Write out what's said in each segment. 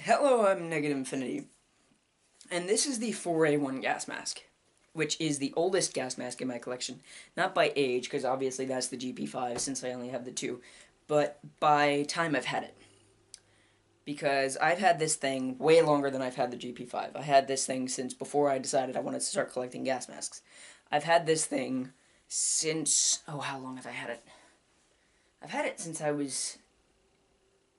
Hello, I'm Negative Infinity, and this is the 4A1 gas mask, which is the oldest gas mask in my collection. Not by age, because obviously that's the GP5 since I only have the two, but by time I've had it. Because I've had this thing way longer than I've had the GP5. I had this thing since before I decided I wanted to start collecting gas masks. I've had this thing since, oh, how long have I had it? I've had it since I was,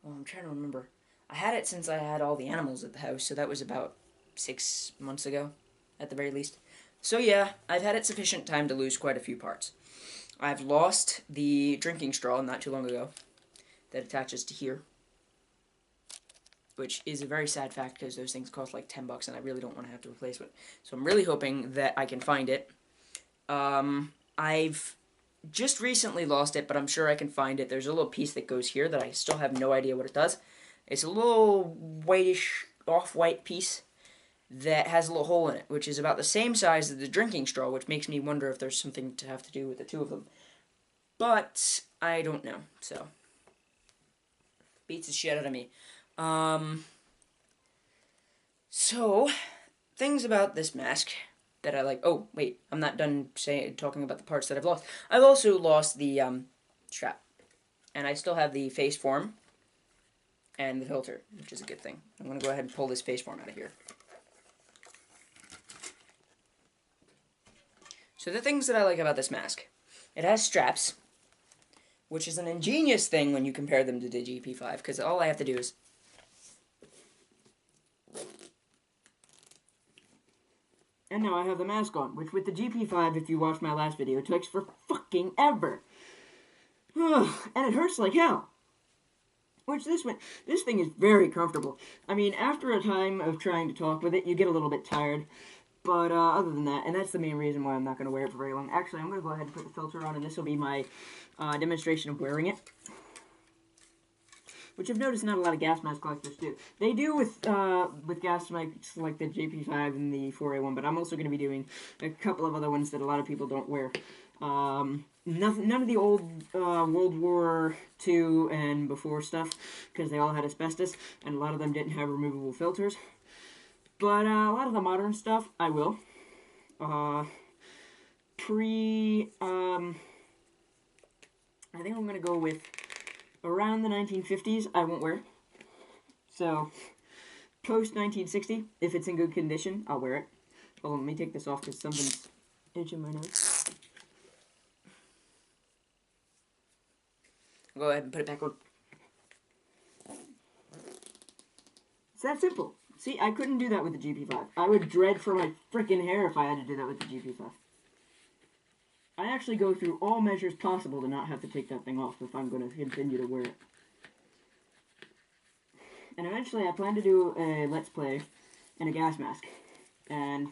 well, I'm trying to remember. I had it since I had all the animals at the house, so that was about 6 months ago, at the very least. So yeah, I've had it sufficient time to lose quite a few parts. I've lost the drinking straw not too long ago that attaches to here, which is a very sad fact because those things cost like 10 bucks and I really don't want to have to replace it. So I'm really hoping that I can find it. I've just recently lost it, but I'm sure I can find it. There's a little piece that goes here that I still have no idea what it does. It's a little whitish, off-white piece that has a little hole in it, which is about the same size as the drinking straw, which makes me wonder if there's something to have to do with the two of them. But I don't know, so beats the shit out of me. So things about this mask that I like. Oh wait, I'm not done talking about the parts that I've lost. I've also lost the strap, and I still have the face form and the filter, which is a good thing. I'm gonna go ahead and pull this face form out of here. So the things that I like about this mask, it has straps, which is an ingenious thing when you compare them to the GP5, because all I have to do is and now I have the mask on, which with the GP5, if you watched my last video, takes for fucking ever. And it hurts like hell. Which this thing is very comfortable. I mean, after a time of trying to talk with it, you get a little bit tired. But other than that, and that's the main reason why I'm not going to wear it for very long. Actually, I'm going to go ahead and put the filter on, and this will be my demonstration of wearing it. Which I've noticed not a lot of gas mask collectors do. They do with gas masks like the JP5 and the 4A1, but I'm also going to be doing a couple of other ones that a lot of people don't wear. None of the old World War II and before stuff, because they all had asbestos, and a lot of them didn't have removable filters. But a lot of the modern stuff, I will. I think I'm going to go with around the 1950s, I won't wear. So, post-1960, if it's in good condition, I'll wear it. Hold on, let me take this off because something's itching my nose. Go ahead and put it back on. It's that simple. See, I couldn't do that with the GP5. I would dread for my freaking hair if I had to do that with the GP5. I actually go through all measures possible to not have to take that thing off if I'm going to continue to wear it. And eventually I plan to do a Let's Play in a gas mask. And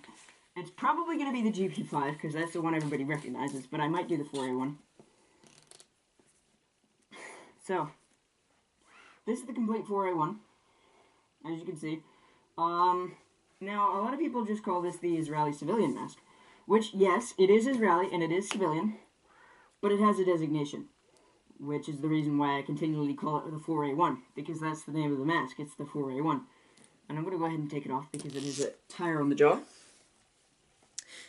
it's probably going to be the GP5 because that's the one everybody recognizes, but I might do the 4A1. So, this is the complete 4A1, as you can see. Now, a lot of people just call this the Israeli civilian mask. Which, yes, it is Israeli and it is civilian, but it has a designation, which is the reason why I continually call it the 4A1, because that's the name of the mask. It's the 4A1. And I'm going to go ahead and take it off because it is a tire on the jaw.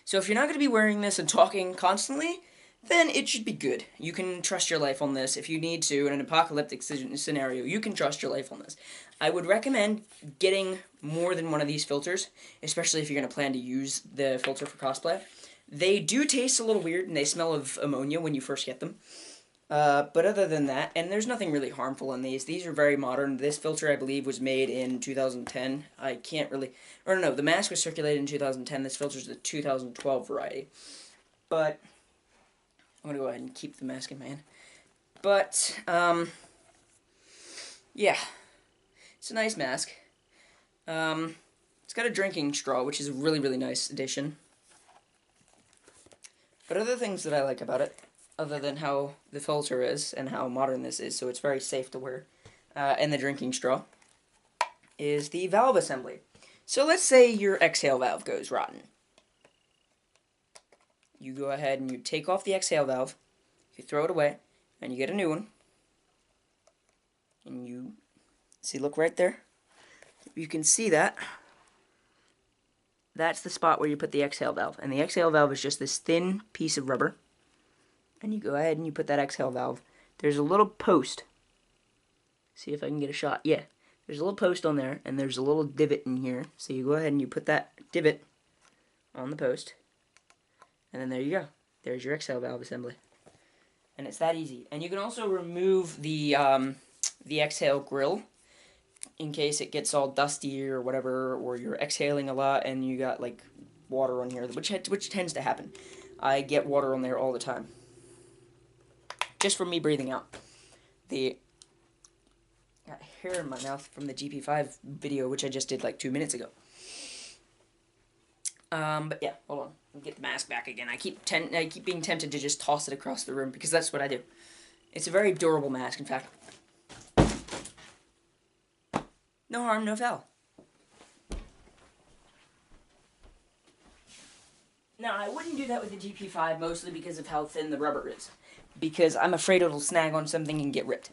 So if you're not going to be wearing this and talking constantly, then it should be good. You can trust your life on this. If you need to, in an apocalyptic scenario, you can trust your life on this. I would recommend getting more than one of these filters, especially if you're going to plan to use the filter for cosplay. They do taste a little weird, and they smell of ammonia when you first get them. But other than that, and there's nothing really harmful in these. These are very modern. This filter, I believe, was made in 2010. I can't really... Or no, the mask was circulated in 2010. This filter's the 2012 variety. But I'm going to go ahead and keep the mask in my hand. But, yeah. It's a nice mask. It's got a drinking straw, which is a really, really nice addition. But other things that I like about it, other than how the filter is and how modern this is, so it's very safe to wear, and the drinking straw, is the valve assembly. So let's say your exhale valve goes rotten. You go ahead and you take off the exhale valve, you throw it away, and you get a new one. And you see, look right there. you can see that. That's the spot where you put the exhale valve. And the exhale valve is just this thin piece of rubber. And you go ahead and you put that exhale valve. There's a little post. See if I can get a shot. Yeah. There's a little post on there, and there's a little divot in here. So you go ahead and you put that divot on the post. And then there you go. There's your exhale valve assembly. And it's that easy. And you can also remove the exhale grill in case it gets all dusty or whatever, or you're exhaling a lot and you got like water on here, which tends to happen. I get water on there all the time. Just from me breathing out. Got hair in my mouth from the GP5 video, which I just did like 2 minutes ago. But yeah, hold on. Let me get the mask back again. I keep being tempted to just toss it across the room because that's what I do. It's a very durable mask, in fact. No harm, no foul. Now, I wouldn't do that with the GP5 mostly because of how thin the rubber is. Because I'm afraid it'll snag on something and get ripped.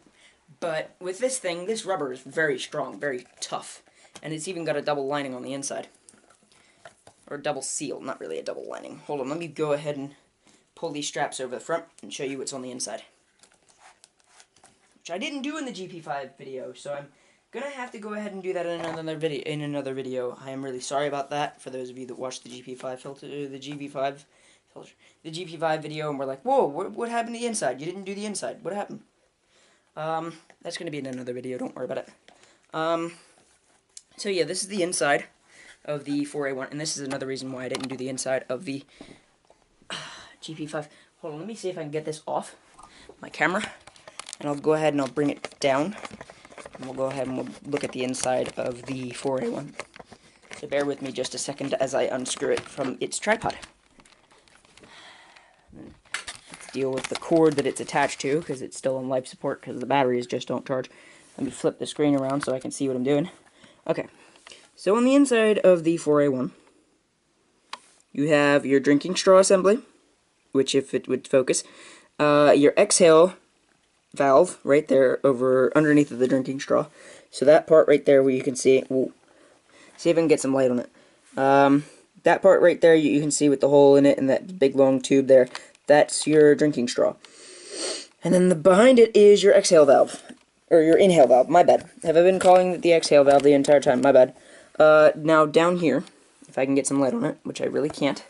But with this thing, this rubber is very strong, very tough. And it's even got a double lining on the inside. Or a double seal, not really a double lining. Hold on, let me go ahead and pull these straps over the front and show you what's on the inside. Which I didn't do in the GP5 video, so I'm gonna have to go ahead and do that in another video. I am really sorry about that for those of you that watched the GP5 video and were like, "Whoa, what happened to the inside? You didn't do the inside. What happened?" That's gonna be in another video. Don't worry about it. So yeah, this is the inside of the 4A1, and this is another reason why I didn't do the inside of the GP5. Hold on, let me see if I can get this off my camera, and I'll go ahead and I'll bring it down, and we'll go ahead and we'll look at the inside of the 4A1. So bear with me just a second as I unscrew it from its tripod. Let's deal with the cord that it's attached to, because it's still on life support because the batteries just don't charge. Let me flip the screen around so I can see what I'm doing. Okay. So on the inside of the 4A1, you have your drinking straw assembly, which if it would focus, your exhale valve right there over underneath of the drinking straw. So that part right there where you can see, see if I can get some light on it. That part right there you can see with the hole in it and that big long tube there, that's your drinking straw. And then behind it is your exhale valve, or your inhale valve, my bad. Have I been calling it the exhale valve the entire time? My bad. Now down here, if I can get some light on it, which I really can't.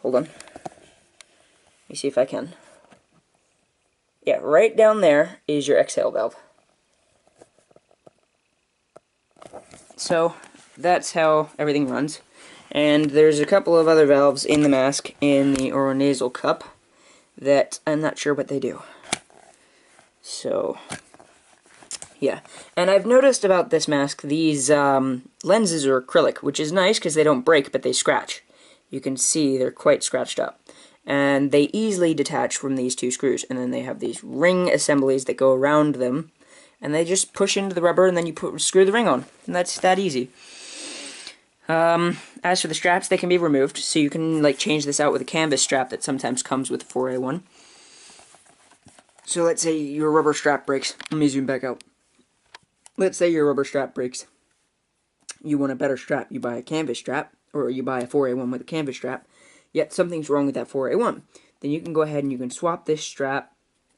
Hold on. Let me see if I can. Yeah, right down there is your exhale valve. So, that's how everything runs. And there's a couple of other valves in the mask in the oronasal cup that I'm not sure what they do. So, yeah. And I've noticed about this mask, these lenses are acrylic, which is nice because they don't break, but they scratch. You can see they're quite scratched up. And they easily detach from these two screws. And then they have these ring assemblies that go around them. And they just push into the rubber, and then you screw the ring on. And that's that easy. As for the straps, they can be removed. So you can like change this out with a canvas strap that sometimes comes with the 4A1. So let's say your rubber strap breaks. Let me zoom back out. Let's say your rubber strap breaks. You want a better strap. You buy a canvas strap, or you buy a 4A1 with a canvas strap, yet something's wrong with that 4A1. Then you can go ahead and you can swap this strap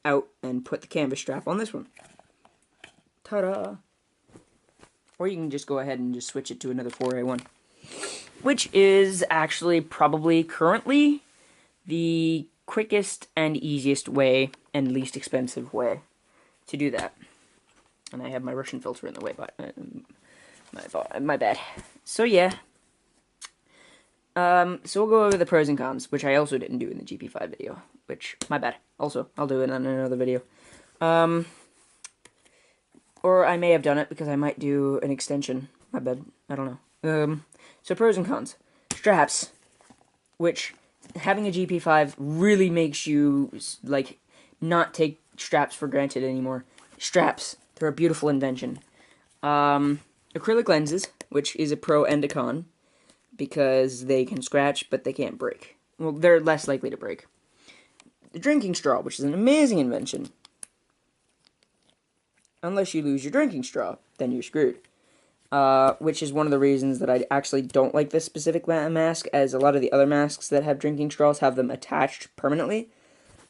out and put the canvas strap on this one. Ta-da! Or you can just go ahead and just switch it to another 4A1. Which is actually probably currently the quickest and easiest way and least expensive way to do that. And I have my Russian filter in the way, but my bad. So yeah. So we'll go over the pros and cons, which I also didn't do in the GP5 video. Which, my bad. Also, I'll do it in another video. Or I may have done it because I might do an extension. My bad. I don't know. So pros and cons. Straps, which having a GP5 really makes you like not take straps for granted anymore. Straps, they're a beautiful invention. Acrylic lenses, which is a pro and a con, because they can scratch but they can't break. Well, they're less likely to break. The drinking straw, which is an amazing invention. Unless you lose your drinking straw, then you're screwed. which is one of the reasons that I actually don't like this specific mask, as a lot of the other masks that have drinking straws have them attached permanently.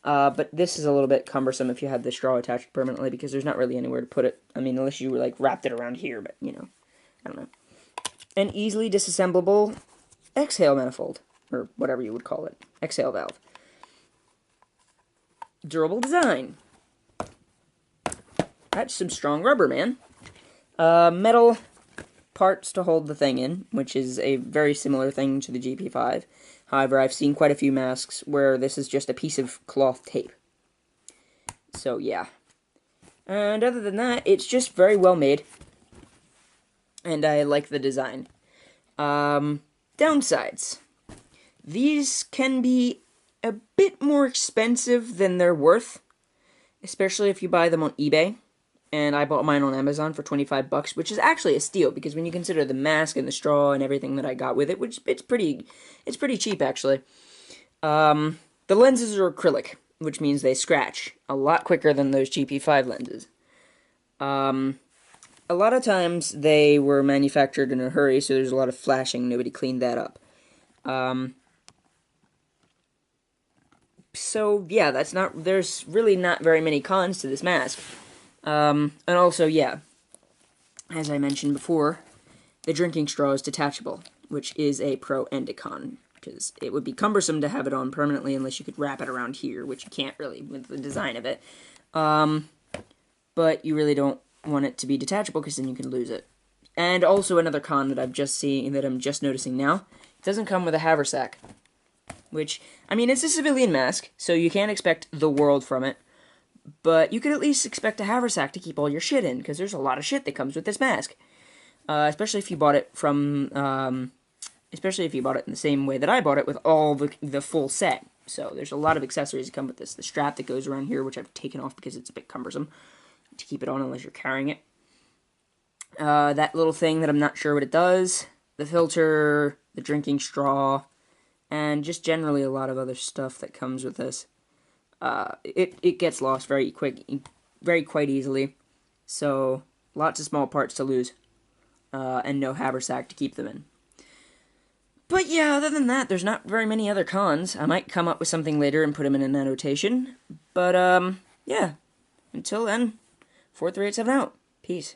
But this is a little bit cumbersome if you have the straw attached permanently, because there's not really anywhere to put it. I mean, unless you like wrapped it around here, but you know, I don't know. An easily disassemblable exhale manifold, or whatever you would call it, exhale valve. Durable design. That's some strong rubber, man. Metal parts to hold the thing in, which is a very similar thing to the GP5. However, I've seen quite a few masks where this is just a piece of cloth tape. So, yeah. And other than that, it's just very well made. And I like the design. Downsides. These can be a bit more expensive than they're worth, especially if you buy them on eBay. And I bought mine on Amazon for $25, which is actually a steal, because when you consider the mask and the straw and everything that I got with it, which it's pretty cheap actually. The lenses are acrylic, which means they scratch a lot quicker than those GP5 lenses. A lot of times they were manufactured in a hurry, so there's a lot of flashing. Nobody cleaned that up. So yeah, there's really not very many cons to this mask. And also, yeah, as I mentioned before, the drinking straw is detachable, which is a pro and a con, because it would be cumbersome to have it on permanently unless you could wrap it around here, which you can't really with the design of it. But you really don't want it to be detachable, because then you can lose it. And also another con that I'm just noticing now, it doesn't come with a haversack, which, I mean, it's a civilian mask, so you can't expect the world from it. But you could at least expect a haversack to keep all your shit in, because there's a lot of shit that comes with this mask. Especially if you bought it especially if you bought it in the same way that I bought it, with all the full set. So there's a lot of accessories that come with this. The strap that goes around here, which I've taken off because it's a bit cumbersome to keep it on unless you're carrying it. That little thing that I'm not sure what it does. The filter, the drinking straw, and just generally a lot of other stuff that comes with this. It gets lost very quite easily, so lots of small parts to lose, and no haversack to keep them in. But yeah, other than that, there's not very many other cons. I might come up with something later and put them in an annotation, but yeah, until then, 4387 out. Peace.